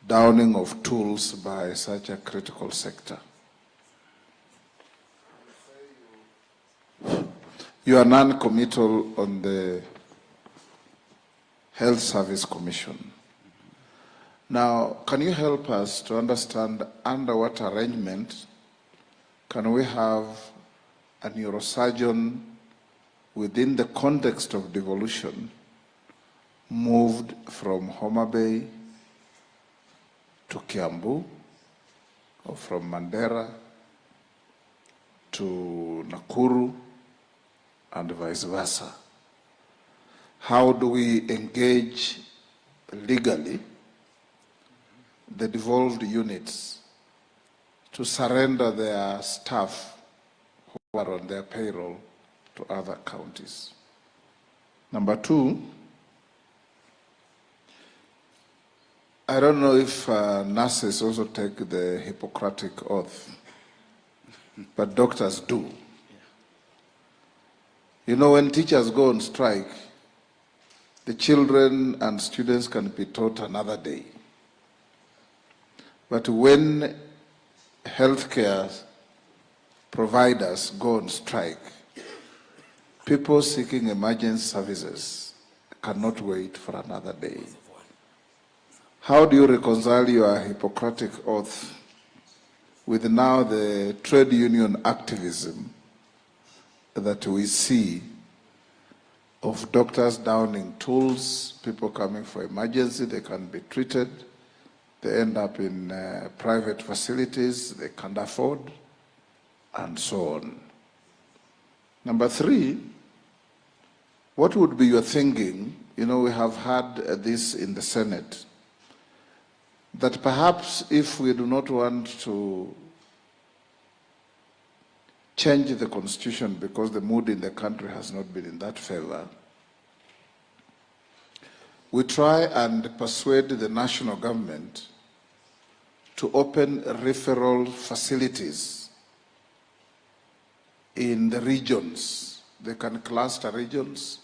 downing of tools by such a critical sector. You are non-committal on the Health Service Commission. Now, can you help us to understand under what arrangement can we have a neurosurgeon within the context of devolution moved from Mutembei to Kiambu, or from Mandera to Nakuru, and vice versa? How do we engage legally the devolved units to surrender their staff who are on their payroll to other counties? Number two, I don't know if nurses also take the Hippocratic oath, but doctors do. You know, when teachers go on strike, the children and students can be taught another day. But when healthcare providers go on strike, people seeking emergency services cannot wait for another day. How do you reconcile your Hippocratic oath with now the trade union activism that we see of doctors downing tools, people coming for emergency, they can be treated, they end up in private facilities they can't afford, and so on? Number three, what would be your thinking? You know, we have had this in the Senate, that perhaps if we do not want to change the constitution because the mood in the country has not been in that favor, we try and persuade the national government to open referral facilities in the regions. They can cluster regions,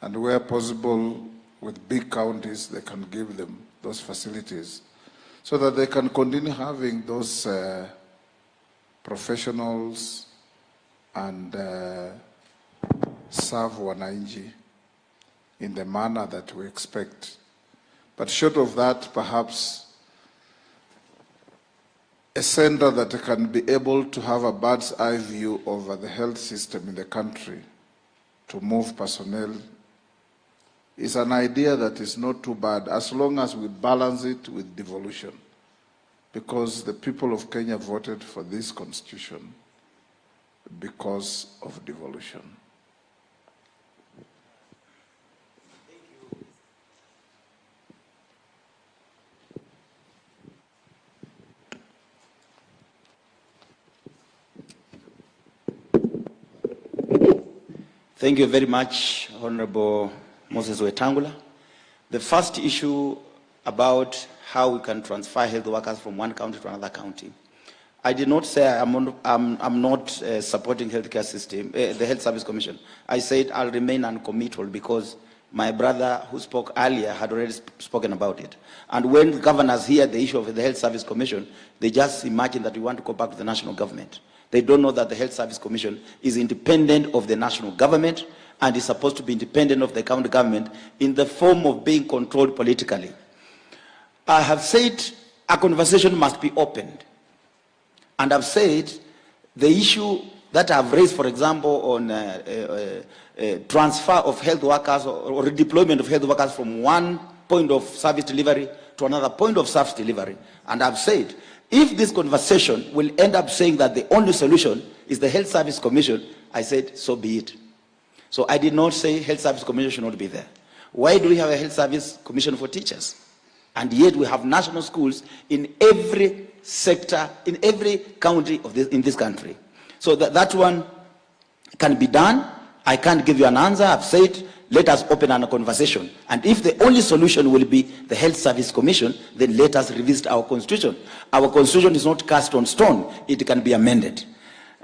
and where possible with big counties, they can give them those facilities so that they can continue having those professionals and serve wananchi in the manner that we expect. But short of that, perhaps a center that can be able to have a bird's eye view over the health system in the country to move personnel is an idea that is not too bad, as long as we balance it with devolution, because the people of Kenya voted for this constitution because of devolution. Thank you very much, Honorable Moses Wetangula. The first issue about how we can transfer health workers from one county to another county. I did not say I'm not supporting healthcare system, the Health Service Commission. I said I'll remain uncommittal because my brother who spoke earlier had already spoken about it. And when the governors hear the issue of the Health Service Commission, they just imagine that we want to go back to the national government. They don't know that the Health Service Commission is independent of the national government and is supposed to be independent of the county government in the form of being controlled politically. I have said a conversation must be opened. And I've said the issue that I've raised, for example, on transfer of health workers or redeployment of health workers from one point of service delivery to another point of service delivery. And I've said, if this conversation will end up saying that the only solution is the Health Service Commission, I said, so be it. So I did not say Health Service Commission should not be there. Why do we have a Health Service Commission for teachers? And yet we have national schools in every sector, in every county of in this country. So that one can be done. I can't give you an answer. I've said, let us open a conversation. And if the only solution will be the Health Service Commission, then let us revisit our constitution. Our constitution is not cast on stone. It can be amended.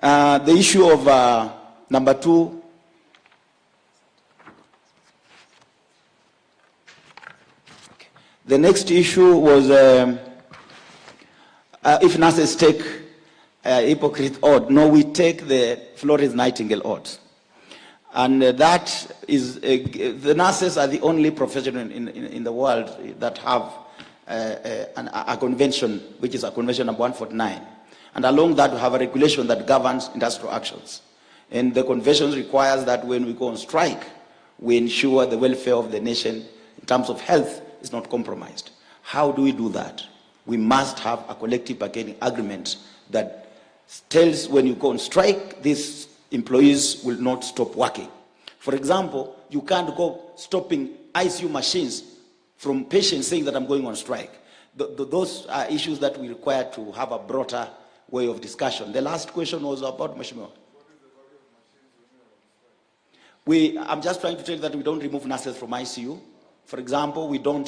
The issue of number two, The next issue was if nurses take hypocrite oath. No, we take the Florence Nightingale oath. And that is, the nurses are the only profession in the world that have a convention, which is a convention number 149. And along that, we have a regulation that governs industrial actions. And the convention requires that when we go on strike, we ensure the welfare of the nation in terms of health is not compromised. How do we do that? We must have a collective bargaining agreement that tells when you go on strike, these employees will not stop working. For example, you can't go stopping ICU machines from patients saying that I'm going on strike. Those are issues that we require to have a broader way of discussion. The last question was about Mheshimiwa. I'm just trying to tell you that we don't remove nurses from ICU. For example, we don't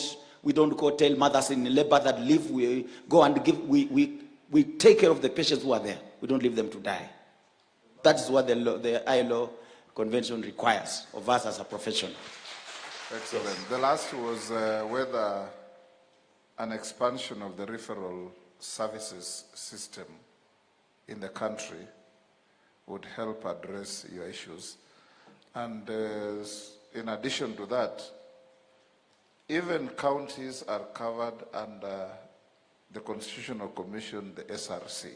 go tell mothers in labor that leave. We go and give. We take care of the patients who are there. We don't leave them to die. That is what the ILO convention requires of us as a profession. Excellent. The last was whether an expansion of the referral services system in the country would help address your issues. And in addition to that, even counties are covered under the Constitutional Commission, the SRC,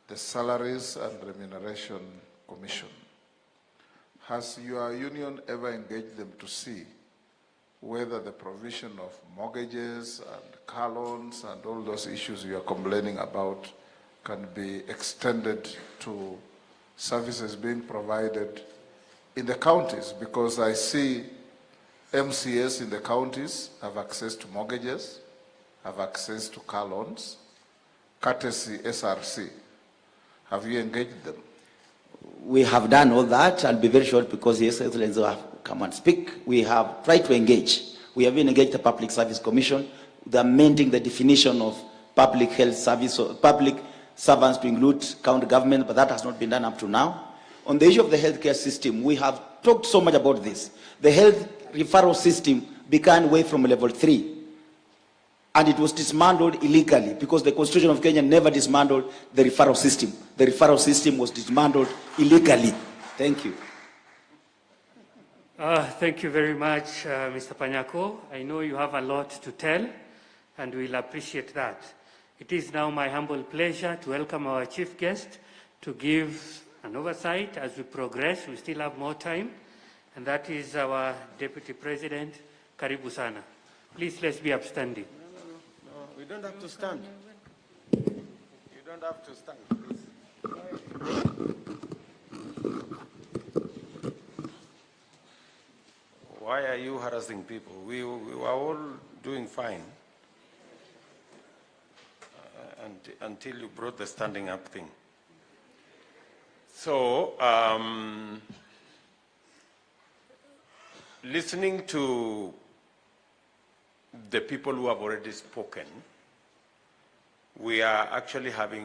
the Salaries and Remuneration Commission. Has your union ever engaged them to see whether the provision of mortgages and car loans and all those issues you are complaining about can be extended to services being provided in the counties? Because I see MCS in the counties have access to mortgages, have access to car loans, courtesy SRC. Have you engaged them? We have done all that. I'll be very short because His Excellency will have come and speak. We have tried to engage. We have even engaged the Public Service Commission. They're amending the definition of public health service, or public servants to include county government, but that has not been done up to now. On the issue of the healthcare system, we have talked so much about this. The health referral system began away from level 3. And it was dismantled illegally because the Constitution of Kenya never dismantled the referral system. The referral system was dismantled illegally. Thank you. Thank you very much, Mr. Panyako. I know you have a lot to tell, and we'll appreciate that. It is now my humble pleasure to welcome our chief guest to give an oversight as we progress. We still have more time, and that is our Deputy President, Karibu Sana. Please, let's be upstanding. We don't have to stand. You don't have to stand, please. Why are you harassing people? We were all doing fine until you brought the standing up thing. So, listening to the people who have already spoken, we are actually having